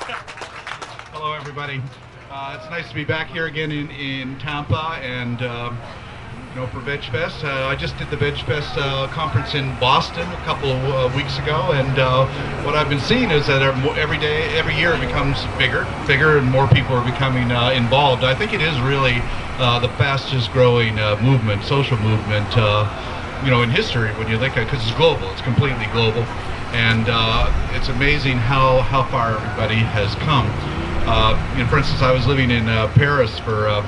Hello, everybody. It's nice to be back here again in Tampa, and for Veg Fest. I just did the Veg Fest conference in Boston a couple of weeks ago, and what I've been seeing is that every year it becomes bigger, and more people are becoming involved. I think it is really the fastest growing movement, social movement, in history when you think of it, because it's global. It's completely global. And it's amazing how far everybody has come. For instance, I was living in Paris for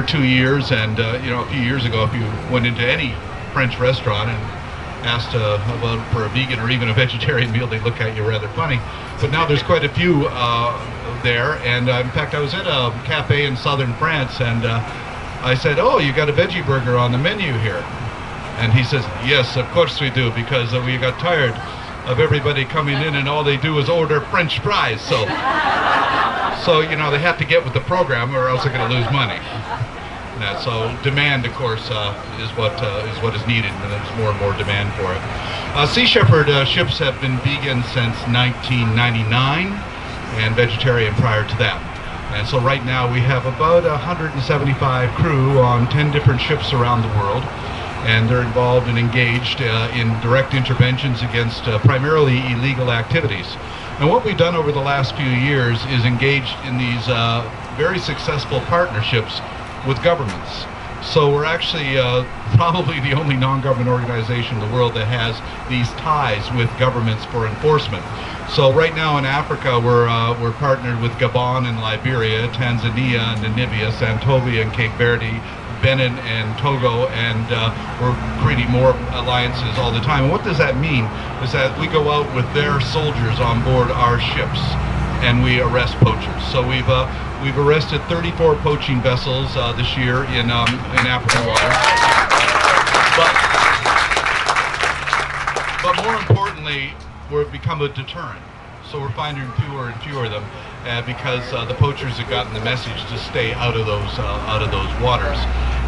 2 years, and a few years ago, if you went into any French restaurant and asked for a vegan or even a vegetarian meal, they look at you rather funny. But now there's quite a few there, and in fact, I was at a cafe in southern France, and I said, "Oh, you got a veggie burger on the menu here?" And he says, "Yes, of course we do, because we got tired of everybody coming in and all they do is order French fries. So they have to get with the program, or else they're going to lose money." So demand, of course, is what is needed, and there's more and more demand for it. Sea Shepherd ships have been vegan since 1999, and vegetarian prior to that. And so right now we have about 175 crew on 10 different ships around the world. And they're involved and engaged in direct interventions against primarily illegal activities. And what we've done over the last few years is engaged in these very successful partnerships with governments. So we're actually probably the only non-government organization in the world that has these ties with governments for enforcement. So right now in Africa, we're partnered with Gabon and Liberia, Tanzania, Namibia, Santovia and Cape Verde, Benin and Togo, and we're creating more alliances all the time. And what does that mean? Is that we go out with their soldiers on board our ships, and we arrest poachers. So we've arrested 34 poaching vessels this year in African waters. But more importantly, we've become a deterrent. So we're finding fewer and fewer of them because the poachers have gotten the message to stay out of those waters,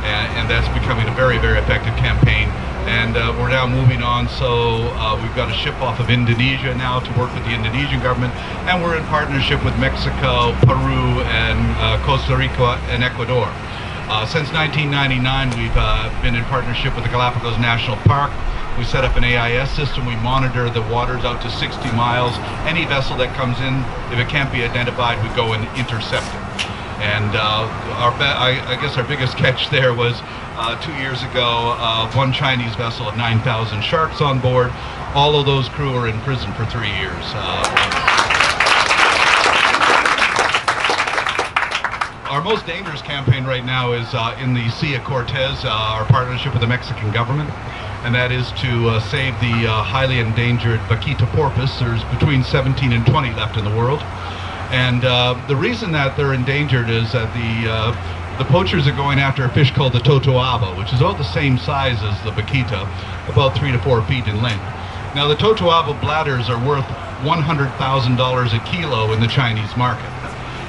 and that's becoming a very, very effective campaign. And we're now moving on, so we've got a ship off of Indonesia now to work with the Indonesian government, and we're in partnership with Mexico, Peru, and Costa Rica and Ecuador. Since 1999, we've been in partnership with the Galapagos National Park. We set up an AIS system. We monitor the waters out to 60 miles. Any vessel that comes in, if it can't be identified, we go and intercept it. And I guess our biggest catch there was 2 years ago, one Chinese vessel had 9,000 sharks on board. All of those crew are in prison for 3 years. Our most dangerous campaign right now is in the Sea of Cortez, our partnership with the Mexican government. And that is to save the highly endangered vaquita porpoise. There's between 17 and 20 left in the world. And the reason that they're endangered is that the poachers are going after a fish called the totoaba, which is about the same size as the vaquita, about 3 to 4 feet in length. Now the totoaba bladders are worth $100,000 a kilo in the Chinese market.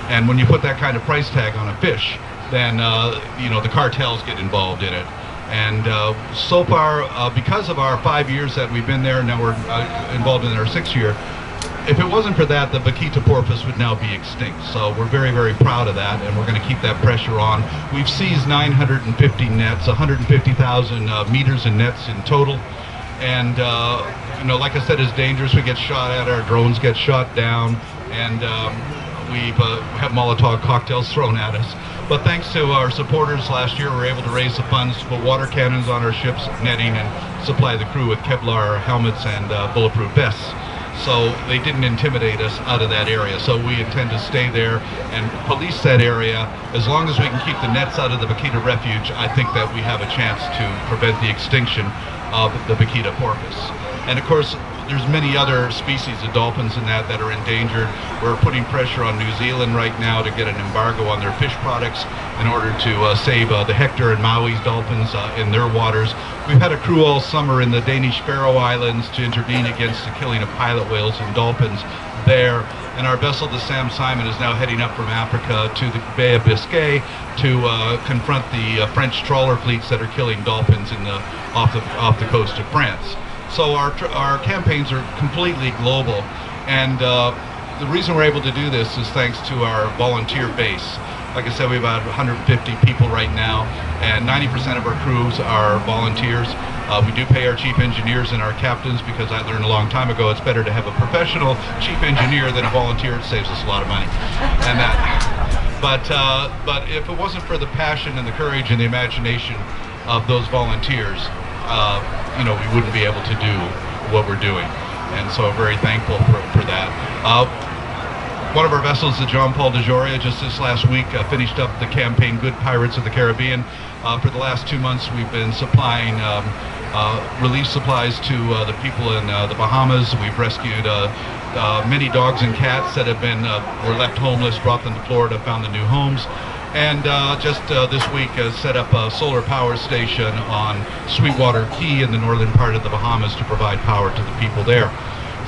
And when you put that kind of price tag on a fish, then the cartels get involved in it. And so far, because of our 5 years that we've been there, now we're involved in our 6th year, if it wasn't for that, the vaquita porpoise would now be extinct. So we're very, very proud of that, and we're going to keep that pressure on. We've seized 950 nets, 150,000 meters in nets in total. And, like I said, it's dangerous. We get shot at, our drones get shot down, and we've have Molotov cocktails thrown at us. But thanks to our supporters last year, we were able to raise the funds to put water cannons on our ships, netting, and supply the crew with Kevlar helmets and bulletproof vests. So they didn't intimidate us out of that area. So we intend to stay there and police that area. As long as we can keep the nets out of the vaquita refuge, I think that we have a chance to prevent the extinction of the vaquita porpoise. And of course, there's many other species of dolphins in that are endangered. We're putting pressure on New Zealand right now to get an embargo on their fish products in order to save the Hector and Maui's dolphins in their waters. We've had a crew all summer in the Danish Faroe Islands to intervene against the killing of pilot whales and dolphins there. And our vessel, the Sam Simon, is now heading up from Africa to the Bay of Biscay to confront the French trawler fleets that are killing dolphins off the coast of France. So our campaigns are completely global, and the reason we're able to do this is thanks to our volunteer base. Like I said, we have about 150 people right now, and 90% of our crews are volunteers. We do pay our chief engineers and our captains, because I learned a long time ago it's better to have a professional chief engineer than a volunteer. It saves us a lot of money. And that, but if it wasn't for the passion and the courage and the imagination of those volunteers, we wouldn't be able to do what we're doing. And so I'm very thankful for that. One of our vessels, the John Paul de Joria, just this last week finished up the campaign Good Pirates of the Caribbean. For the last 2 months, we've been supplying relief supplies to the people in the Bahamas. We've rescued many dogs and cats that have been were left homeless, brought them to Florida, found them new homes. And just this week set up a solar power station on Sweetwater Key in the northern part of the Bahamas to provide power to the people there.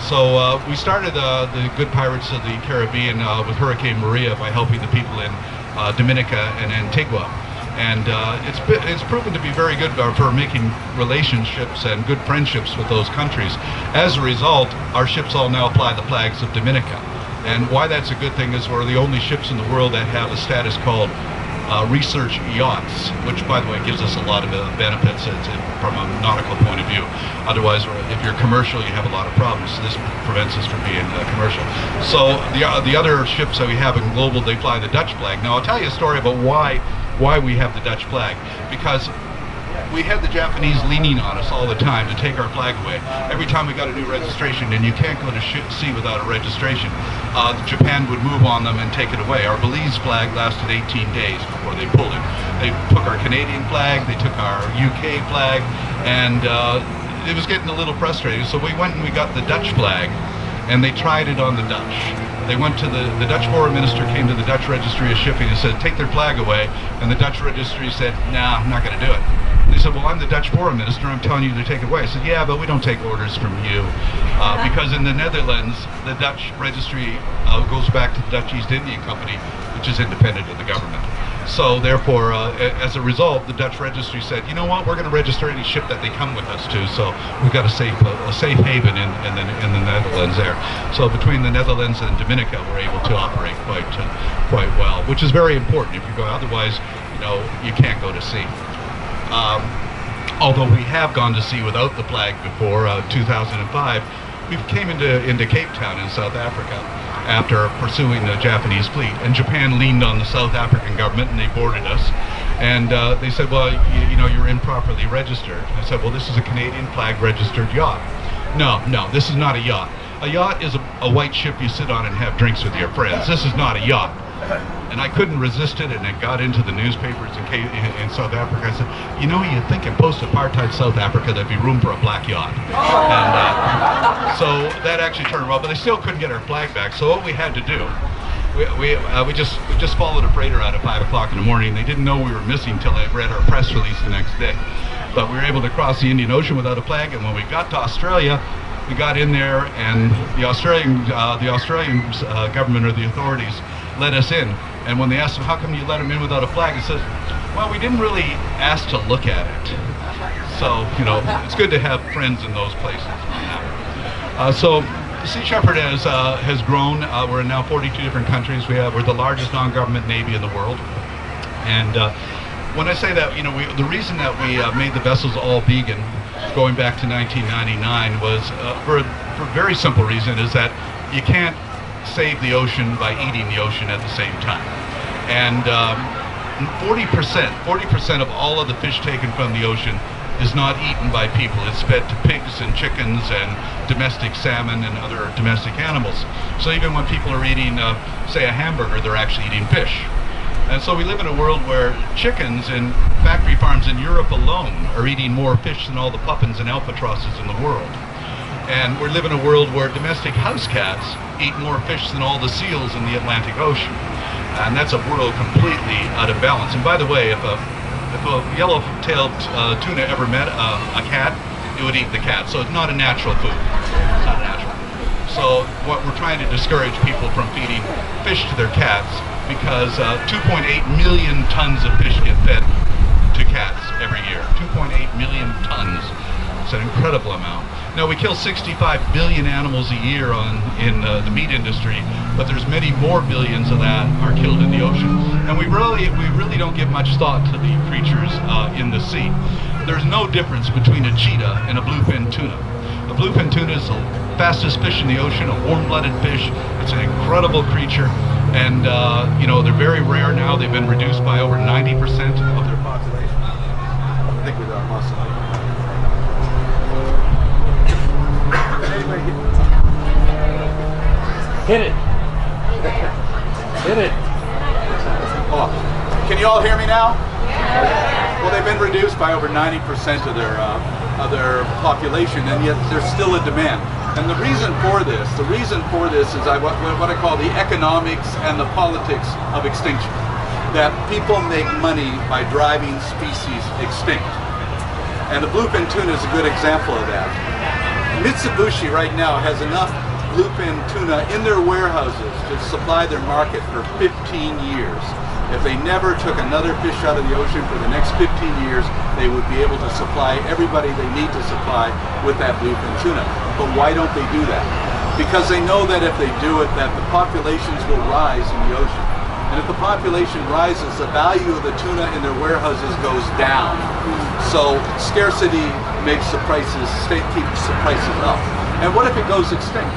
So we started the Good Pirates of the Caribbean with Hurricane Maria by helping the people in Dominica and Antigua. And it's proven to be very good for making relationships and good friendships with those countries. As a result, our ships all now fly the flags of Dominica. And why that's a good thing is we're the only ships in the world that have a status called research yachts, which, by the way, gives us a lot of benefits from a nautical point of view. Otherwise, if you're commercial, you have a lot of problems. So this prevents us from being commercial. So the other ships that we have in global, they fly the Dutch flag. Now, I'll tell you a story about why we have the Dutch flag. Because we had the Japanese leaning on us all the time to take our flag away. Every time we got a new registration, and you can't go to sea without a registration, Japan would move on them and take it away. Our Belize flag lasted 18 days before they pulled it. They took our Canadian flag, they took our UK flag, and it was getting a little frustrating. So we went and we got the Dutch flag, and they tried it on the Dutch. They went to the Dutch foreign minister, came to the Dutch Registry of Shipping and said, take their flag away. And the Dutch registry said, nah, I'm not going to do it. They said, well, I'm the Dutch foreign minister, I'm telling you to take it away. I said, yeah, but we don't take orders from you. Because in the Netherlands, the Dutch registry goes back to the Dutch East India Company, which is independent of the government. So therefore, as a result, the Dutch registry said, you know what, we're going to register any ship that they come with us to. So we've got a safe haven in the Netherlands there. So between the Netherlands and Dominica, we're able to operate quite well, which is very important. If you go, otherwise, you can't go to sea. Although we have gone to sea without the flag before, 2005, we came into Cape Town in South Africa after pursuing the Japanese fleet, and Japan leaned on the South African government and they boarded us, and they said, well, you're improperly registered. I said, well, this is a Canadian flag registered yacht. No, this is not a yacht. A yacht is a white ship you sit on and have drinks with your friends. This is not a yacht. And I couldn't resist it, and it got into the newspapers in South Africa. I said, you'd think in post-apartheid South Africa there'd be room for a black yacht. And so that actually turned around, but they still couldn't get our flag back. So what we had to do, we just followed a freighter out at 5 o'clock in the morning. They didn't know we were missing until they read our press release the next day. But we were able to cross the Indian Ocean without a flag, and when we got to Australia, we got in there, and the Australian government or the authorities let us in. And when they asked them, how come you let them in without a flag? It says, well, we didn't really ask to look at it. So, it's good to have friends in those places. So the Sea Shepherd has grown. We're in now 42 different countries. We're the largest non-government navy in the world. And when I say that, the reason that we made the vessels all vegan going back to 1999 was for a very simple reason, is that you can't save the ocean by eating the ocean at the same time. And 40% of all of the fish taken from the ocean is not eaten by people. It's fed to pigs and chickens and domestic salmon and other domestic animals. So even when people are eating, say, a hamburger, they're actually eating fish. And so we live in a world where chickens in factory farms in Europe alone are eating more fish than all the puffins and albatrosses in the world. And we live in a world where domestic house cats eat more fish than all the seals in the Atlantic Ocean. And that's a world completely out of balance. And by the way, if a yellow-tailed tuna ever met a cat, it would eat the cat. So it's not a natural food. It's not natural. So what we're trying to discourage people from feeding fish to their cats, because 2.8 million tons of fish get fed to cats every year. 2.8 million tons. It's an incredible amount. Now, we kill 65 billion animals a year in the meat industry, but there's many more billions of that are killed in the ocean. And we really don't give much thought to the creatures in the sea. There's no difference between a cheetah and a bluefin tuna. The bluefin tuna is the fastest fish in the ocean, a warm-blooded fish. It's an incredible creature, and you know, they're very rare now. They've been reduced by over 90% of their population. I think we lost it. Hit it. Hit it. Oh. Can you all hear me now? Well, they've been reduced by over 90% of their population, and yet there's still a demand. And the reason for this is what I call the economics and the politics of extinction. That people make money by driving species extinct. And the bluefin tuna is a good example of that. Mitsubishi right now has enough bluefin tuna in their warehouses to supply their market for 15 years. If they never took another fish out of the ocean for the next 15 years, they would be able to supply everybody they need to supply with that bluefin tuna. But why don't they do that? Because they know that if they do it, that the populations will rise in the ocean. And if the population rises, the value of the tuna in their warehouses goes down. So scarcity makes the prices, keeps the prices up. And what if it goes extinct?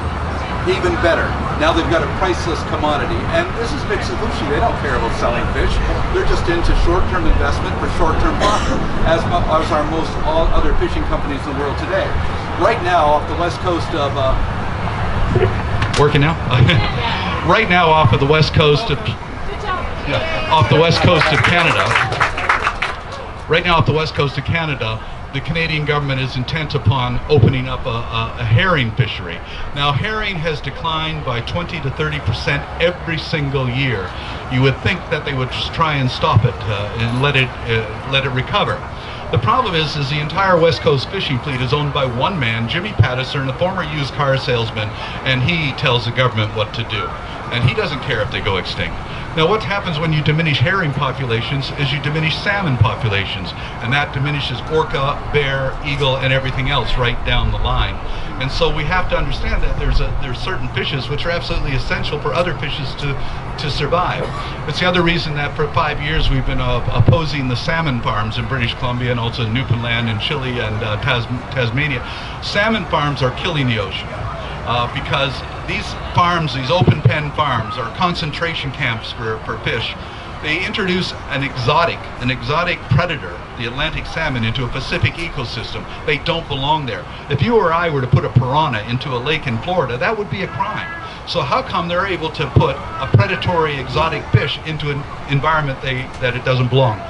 Even better. Now they've got a priceless commodity, and this is Mitsubishi. They don't care about selling fish. They're just into short-term investment for short-term profit, as are most all other fishing companies in the world today. Right now, off the west coast of working now. Right now, off of the west coast of off the west coast of Canada. Right now, off the west coast of Canada, the Canadian government is intent upon opening up a herring fishery. Now, herring has declined by 20 to 30% every single year. You would think that they would just try and stop it and let it recover. The problem is the entire West Coast fishing fleet is owned by one man, Jimmy Pattison, a former used car salesman, and he tells the government what to do. And he doesn't care if they go extinct. Now, what happens when you diminish herring populations is you diminish salmon populations, and that diminishes orca, bear, eagle, and everything else right down the line. And so we have to understand that there's certain fishes which are absolutely essential for other fishes to survive. It's the other reason that for 5 years we've been opposing the salmon farms in British Columbia and also Newfoundland and Chile and Tasmania. Salmon farms are killing the ocean. Because these farms, these open pen farms, are concentration camps for fish. They introduce an exotic predator, the Atlantic salmon, into a Pacific ecosystem. They don't belong there. If you or I were to put a piranha into a lake in Florida, that would be a crime. So how come they're able to put a predatory exotic fish into an environment that it doesn't belong?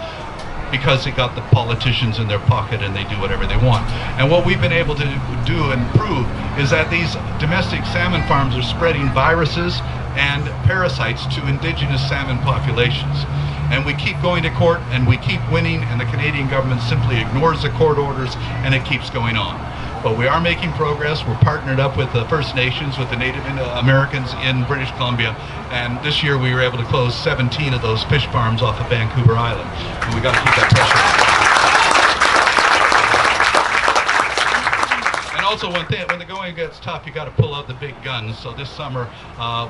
Because they got the politicians in their pocket and they do whatever they want. And what we've been able to do and prove is that these domestic salmon farms are spreading viruses and parasites to indigenous salmon populations. And we keep going to court and we keep winning, and the Canadian government simply ignores the court orders, and it keeps going on. But we are making progress. We're partnered up with the First Nations, with the Native Americans in British Columbia, and this year we were able to close 17 of those fish farms off of Vancouver Island. And we got to keep that pressure on. And also when the going gets tough, you got to pull out the big guns. So this summer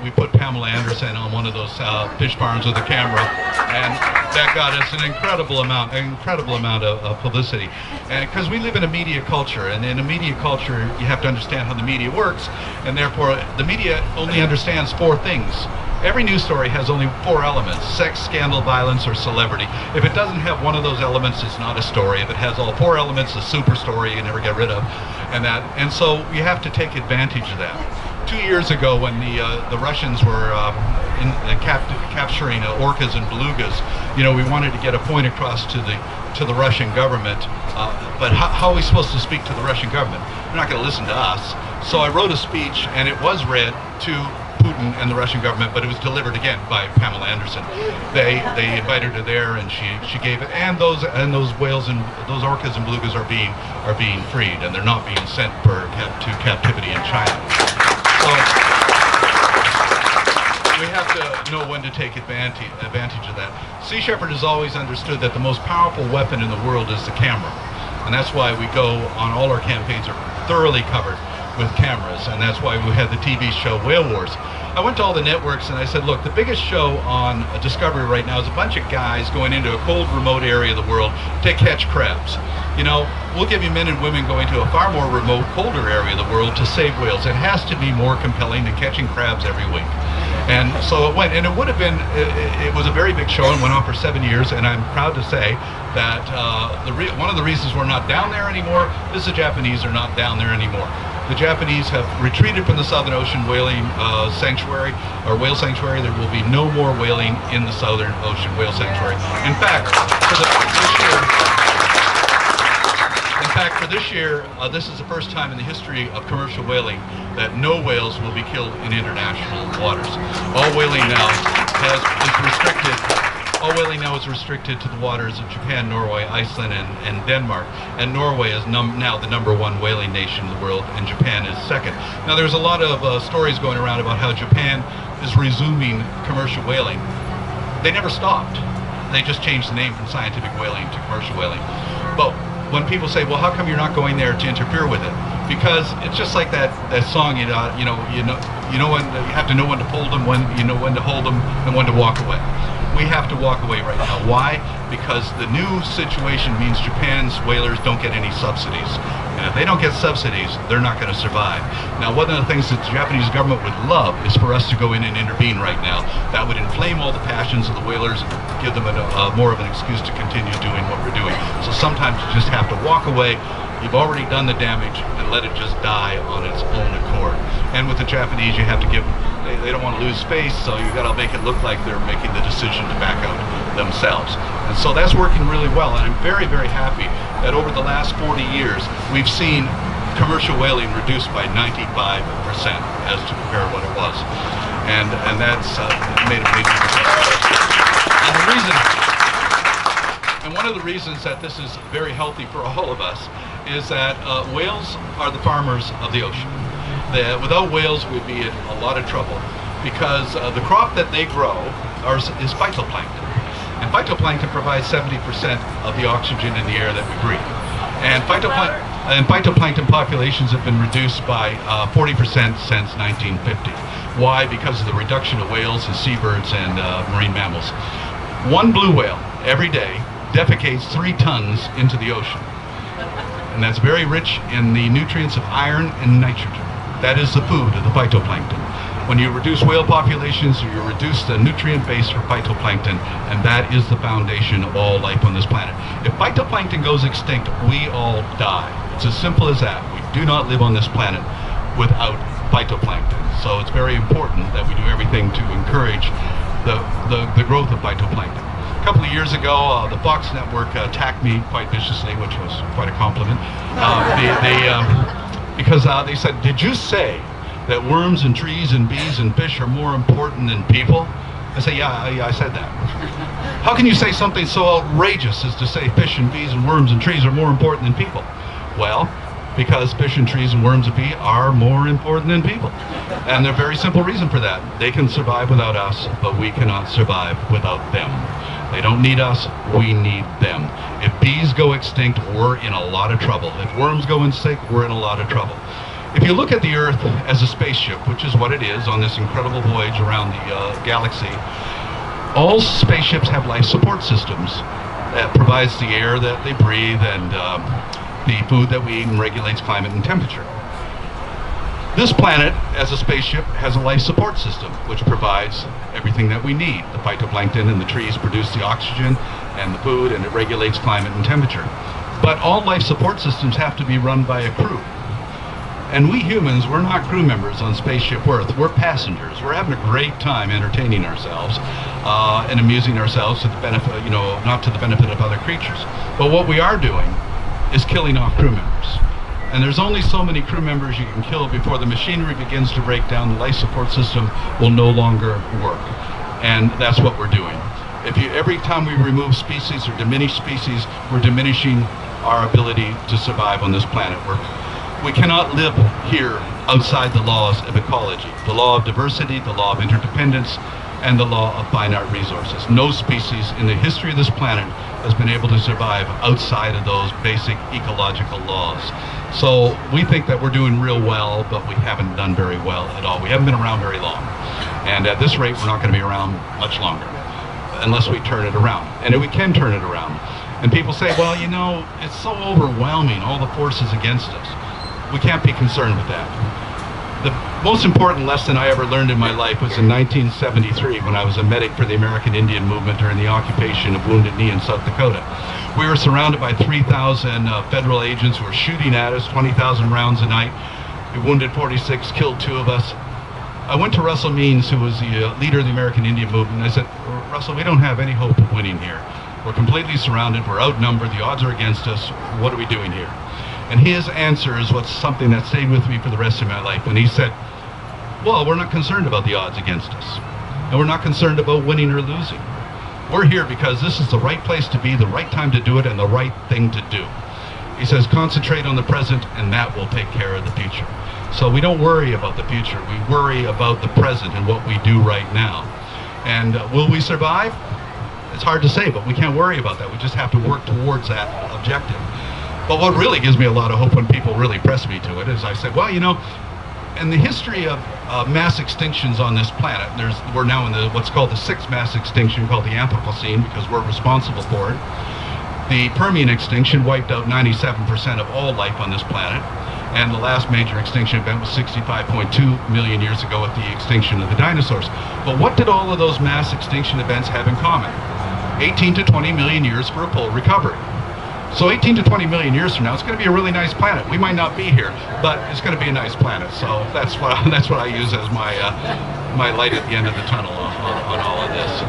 we put Pamela Anderson on one of those fish farms with a camera, and that got us an incredible amount of publicity. And because we live in a media culture, and in a media culture you have to understand how the media works, and therefore the media only understands 4 things. Every news story has only 4 elements: sex, scandal, violence, or celebrity. If it doesn't have one of those elements, it's not a story. If it has all 4 elements, it's a super story you never get rid of. And so you have to take advantage of that. 2 years ago, when the Russians were capturing orcas and belugas, you know, we wanted to get a point across to the Russian government. But how are we supposed to speak to the Russian government? They're not going to listen to us. So I wrote a speech, and it was read to Putin and the Russian government, but it was delivered again by Pamela Anderson. They invited her there, and she gave it. And those whales and those orcas and belugas are being freed, and they're not being sent to captivity in China. So we have to know when to take advantage of that. Sea Shepherd has always understood that the most powerful weapon in the world is the camera. And that's why we go on all our campaigns are thoroughly covered with cameras, and that's why we had the TV show Whale Wars. I went to all the networks and I said, look, the biggest show on Discovery right now is a bunch of guys going into a cold, remote area of the world to catch crabs. You know, we'll give you men and women going to a far more remote, colder area of the world to save whales. It has to be more compelling than catching crabs every week. And so it went, and it would have been, it was a very big show and went on for 7 years, and I'm proud to say that one of the reasons we're not down there anymore is the Japanese are not down there anymore. The Japanese have retreated from the Southern Ocean whaling sanctuary, or whale sanctuary. There will be no more whaling in the Southern Ocean whale sanctuary. In fact, for this year, this is the first time in the history of commercial whaling that no whales will be killed in international waters. All whaling now is restricted to the waters of Japan, Norway, Iceland, and Denmark. And Norway is now the #1 whaling nation in the world, and Japan is second. Now, there's a lot of stories going around about how Japan is resuming commercial whaling. They never stopped. They just changed the name from scientific whaling to commercial whaling. But when people say, well, how come you're not going there to interfere with it? Because it's just like that song, you know when you have to know when to pull them, when you know when to hold them, and when to walk away. We have to walk away right now. Why? Because the new situation means Japan's whalers don't get any subsidies. And if they don't get subsidies, they're not going to survive. Now, one of the things that the Japanese government would love is for us to go in and intervene right now. That would inflame all the passions of the whalers and give them more of an excuse to continue doing what we're doing. So sometimes you just have to walk away. You've already done the damage, and let it just die on its own accord. And with the Japanese, you have to give, they don't want to lose face, so you got to make it look like they're making the decision to back out themselves. And so that's working really well, and I'm very, very happy that over the last 40 years, we've seen commercial whaling reduced by 95% as to compare what it was. And that's made a big difference. And the reason, and one of the reasons that this is very healthy for all of us is that whales are the farmers of the ocean. Without whales, we'd be in a lot of trouble because the crop that they grow is phytoplankton. And phytoplankton provides 70% of the oxygen in the air that we breathe. And phytoplankton populations have been reduced by 40% since 1950. Why? Because of the reduction of whales and seabirds and marine mammals. One blue whale every day defecates 3 tons into the ocean. And that's very rich in the nutrients of iron and nitrogen. That is the food of the phytoplankton. When you reduce whale populations, you reduce the nutrient base for phytoplankton, and that is the foundation of all life on this planet. If phytoplankton goes extinct, we all die. It's as simple as that. We do not live on this planet without phytoplankton. So it's very important that we do everything to encourage the growth of phytoplankton. A couple of years ago, the Fox Network attacked me quite viciously, which was quite a compliment, because they said, "Did you say that worms and trees and bees and fish are more important than people?" I say, yeah, I said that. How can you say something so outrageous as to say fish and bees and worms and trees are more important than people? Well, because fish and trees and worms and bees are more important than people. And there's a very simple reason for that. They can survive without us, but we cannot survive without them. They don't need us, we need them. If bees go extinct, we're in a lot of trouble. If worms go extinct, we're in a lot of trouble. If you look at the Earth as a spaceship, which is what it is on this incredible voyage around the galaxy, all spaceships have life support systems that provides the air that they breathe and the food that we eat and regulates climate and temperature. This planet, as a spaceship, has a life support system which provides everything that we need. The phytoplankton and the trees produce the oxygen and the food, and it regulates climate and temperature. But all life support systems have to be run by a crew. And we humans, we're not crew members on Spaceship Earth. We're passengers. We're having a great time entertaining ourselves and amusing ourselves to the benefit, not to the benefit of other creatures. But what we are doing is killing off crew members. And there's only so many crew members you can kill before the machinery begins to break down. The life support system will no longer work. And that's what we're doing. Every time we remove species or diminish species, we're diminishing our ability to survive on this planet. We cannot live here outside the laws of ecology. The law of diversity, the law of interdependence, and the law of finite resources. No species in the history of this planet has been able to survive outside of those basic ecological laws. So we think that we're doing real well, but we haven't done very well at all. We haven't been around very long. And at this rate, we're not going to be around much longer unless we turn it around. And we can turn it around. And people say, well, you know, it's so overwhelming, all the forces against us. We can't be concerned with that. The most important lesson I ever learned in my life was in 1973 when I was a medic for the American Indian movement during the occupation of Wounded Knee in South Dakota. We were surrounded by 3,000 federal agents who were shooting at us, 20,000 rounds a night. We wounded 46, killed 2 of us. I went to Russell Means, who was the leader of the American Indian movement, and I said, Russell, we don't have any hope of winning here. We're completely surrounded, we're outnumbered, the odds are against us, what are we doing here? And his answer is what's something that stayed with me for the rest of my life. When he said, well, we're not concerned about the odds against us. And we're not concerned about winning or losing. We're here because this is the right place to be, the right time to do it, and the right thing to do. He says, concentrate on the present, and that will take care of the future. So we don't worry about the future. We worry about the present and what we do right now. And will we survive? It's hard to say, but we can't worry about that. We just have to work towards that objective. But what really gives me a lot of hope when people really press me to it is I say, well, you know, in the history of mass extinctions on this planet, we're now in what's called the 6th mass extinction, called the Anthropocene, because we're responsible for it. The Permian extinction wiped out 97% of all life on this planet, and the last major extinction event was 65.2 million years ago with the extinction of the dinosaurs. But what did all of those mass extinction events have in common? 18 to 20 million years for a full recovery. So 18 to 20 million years from now, it's going to be a really nice planet. We might not be here, but it's going to be a nice planet. So that's what I use as my light at the end of the tunnel on all of this.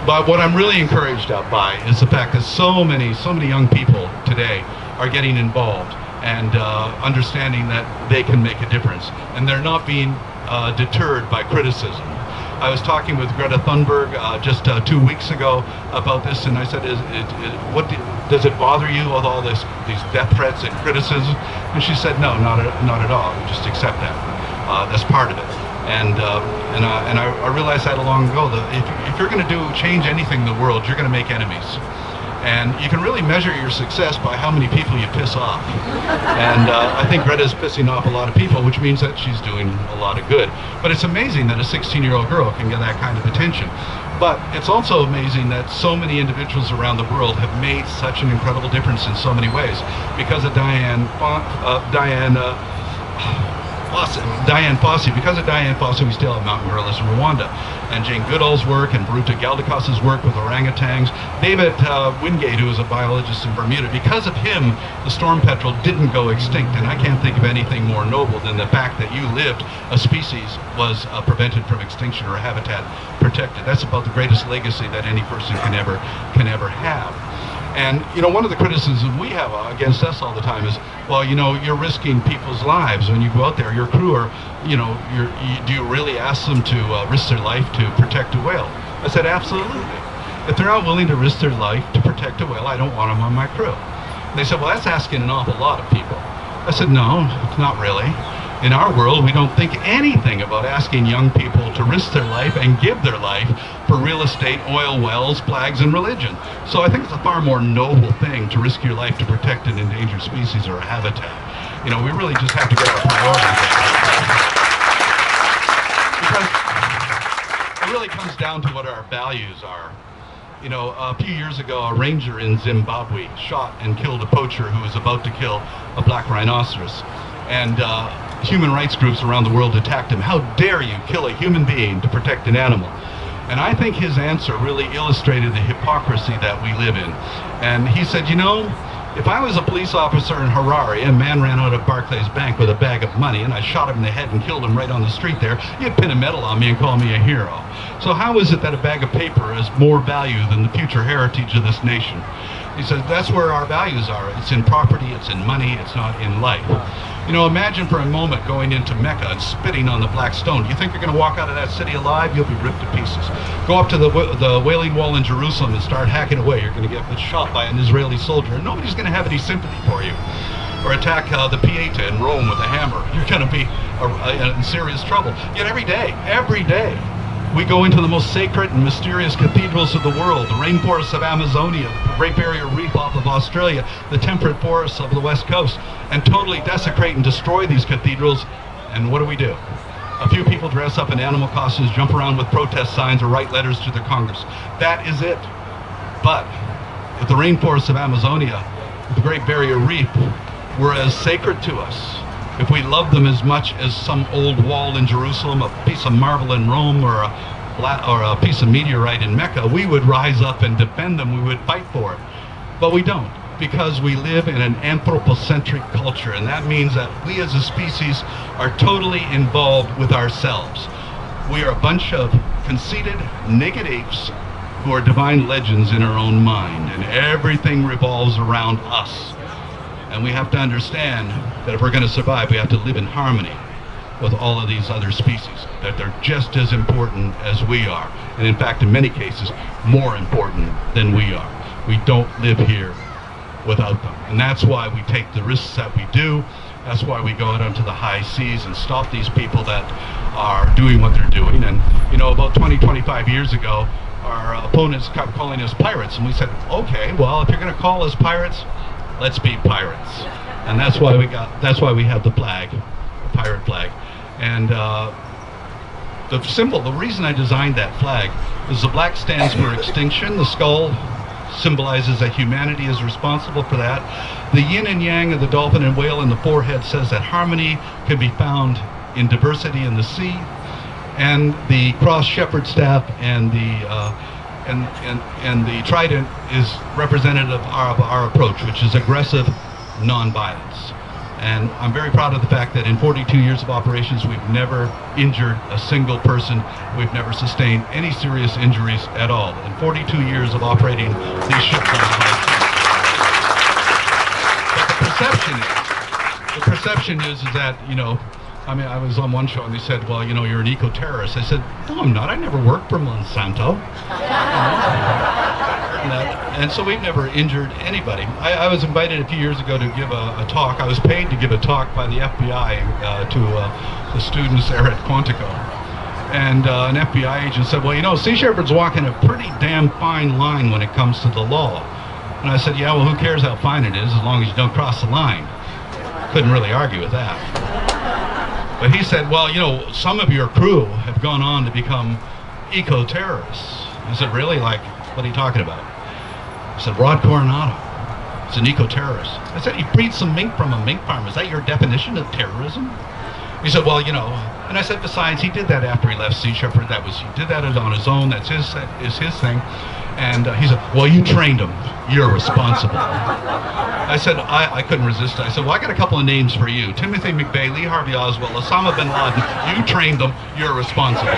But what I'm really encouraged by is the fact that so many young people today are getting involved and understanding that they can make a difference, and they're not being deterred by criticism. I was talking with Greta Thunberg just 2 weeks ago about this, and I said, does it bother you with all these death threats and criticism? And she said, no, not at all. Just accept that. That's part of it. And I realized that long ago that if you're going to change anything in the world, you're going to make enemies. And you can really measure your success by how many people you piss off. And I think Greta's pissing off a lot of people, which means that she's doing a lot of good. But it's amazing that a 16-year-old girl can get that kind of attention. But it's also amazing that so many individuals around the world have made such an incredible difference in so many ways. Because of Diane Fossey. Because of Diane Fossey, we still have mountain gorillas in Rwanda. And Jane Goodall's work and Baruta Galdakos's work with orangutans. David Wingate, who is a biologist in Bermuda, because of him, the storm petrel didn't go extinct. And I can't think of anything more noble than the fact that you lived, a species was prevented from extinction or habitat protected. That's about the greatest legacy that any person can ever have. And, you know, one of the criticisms we have against us all the time is, well, you know, you're risking people's lives when you go out there. Your crew are, you know, do you really ask them to risk their life to protect a whale? I said, absolutely. If they're not willing to risk their life to protect a whale, I don't want them on my crew. And they said, well, that's asking an awful lot of people. I said, no, not really. In our world, we don't think anything about asking young people to risk their life and give their life for real estate, oil wells, flags, and religion. So I think it's a far more noble thing to risk your life to protect an endangered species or a habitat. You know, we really just have to get our priorities right. Because it really comes down to what our values are. You know, a few years ago, a ranger in Zimbabwe shot and killed a poacher who was about to kill a black rhinoceros. And human rights groups around the world attacked him. How dare you kill a human being to protect an animal? And I think his answer really illustrated the hypocrisy that we live in. And he said, you know, if I was a police officer in Harare and a man ran out of Barclays Bank with a bag of money and I shot him in the head and killed him right on the street there, you'd pin a medal on me and call me a hero. So how is it that a bag of paper is more value than the future heritage of this nation? He says, that's where our values are. It's in property, it's in money, it's not in life. You know, imagine for a moment going into Mecca and spitting on the black stone. Do you think you're going to walk out of that city alive? You'll be ripped to pieces. Go up to the Wailing Wall in Jerusalem and start hacking away. You're going to get shot by an Israeli soldier, and nobody's going to have any sympathy for you. Or attack the Pieta in Rome with a hammer. You're going to be in serious trouble. Yet every day, We go into the most sacred and mysterious cathedrals of the world, the rainforests of Amazonia, the Great Barrier Reef off of Australia, the temperate forests of the West Coast, and totally desecrate and destroy these cathedrals. And what do? A few people dress up in animal costumes, jump around with protest signs, or write letters to their Congress. That is it. But if the rainforests of Amazonia, the Great Barrier Reef, were as sacred to us, if we loved them as much as some old wall in Jerusalem, a piece of marble in Rome, or a piece of meteorite in Mecca, we would rise up and defend them. We would fight for it. But we don't, because we live in an anthropocentric culture, and that means that we as a species are totally involved with ourselves. We are a bunch of conceited, naked apes who are divine legends in our own mind, and everything revolves around us. And we have to understand that if we're going to survive, we have to live in harmony with all of these other species, that they're just as important as we are, and in fact, in many cases, more important than we are. We don't live here without them, and that's why we take the risks that we do. That's why we go out onto the high seas and stop these people that are doing what they're doing. And you know, about 25 years ago, our opponents kept calling us pirates, and we said, okay, well, if you're going to call us pirates, let's be pirates. And that's why we have the flag, the pirate flag. And the reason I designed that flag is the black stands for extinction. The skull symbolizes that humanity is responsible for that. The yin and yang of the dolphin and whale in the forehead says that harmony can be found in diversity in the sea. And the cross shepherd staff and the trident is representative of our approach, which is aggressive non-violence. And I'm very proud of the fact that in 42 years of operations, we've never injured a single person. We've never sustained any serious injuries at all. In 42 years of operating these ships on the high seas. But the perception is that, you know, I mean, I was on one show and they said, well, you know, you're an eco-terrorist. I said, no, I'm not. I never worked for Monsanto. And so we've never injured anybody. I was invited a few years ago to give a talk. I was paid to give a talk by the FBI to the students there at Quantico. And an FBI agent said, well, you know, Sea Shepherd's walking a pretty damn fine line when it comes to the law. And I said, yeah, well, who cares how fine it is as long as you don't cross the line? Couldn't really argue with that. But he said, well, you know, some of your crew have gone on to become eco-terrorists. I said, really? Like, what are you talking about? I said, Rod Coronado is an eco-terrorist. I said, he breeds some mink from a mink farm. Is that your definition of terrorism? He said, well, you know, and I said, besides, he did that after he left Sea Shepherd. He did that on his own. That's his thing. And he said, well, you trained him. You're responsible. I said, I couldn't resist. I said, well, I got a couple of names for you. Timothy McVeigh, Lee Harvey Oswald, Osama bin Laden. You trained them. You're responsible.